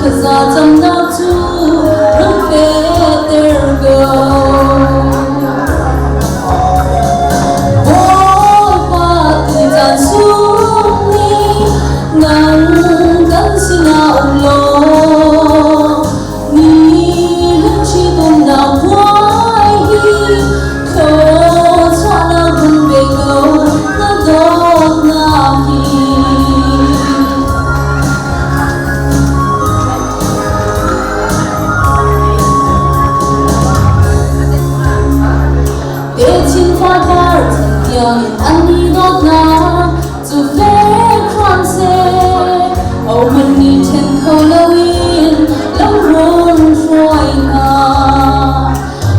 'cause I'm not to look at their go. Anh đi đốt na dù phép khoan xe âu mình đi trên khâu lâu yên lắm rôn rồi na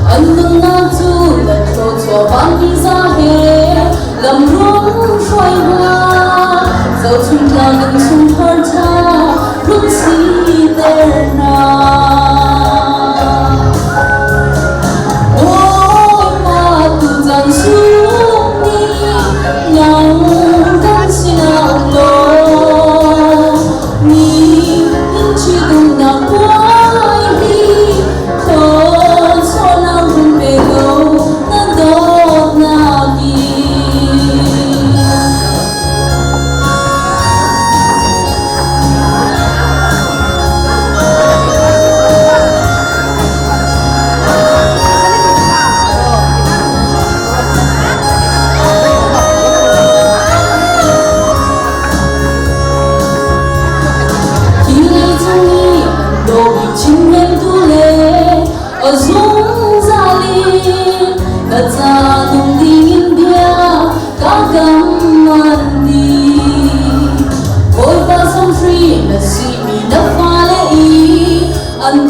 anh mừng na tu là trâu cho ban đi ra hè lắm rôn rồi na dẫu chung ta gần chung hơn ta lúc gì there na ôi mà tu dần xuống chính em tu lệ ở dung gia liên đặt ra tung đi nghiêng bia cả gam man đi ôi ba sông free là si mi đã pha lệ anh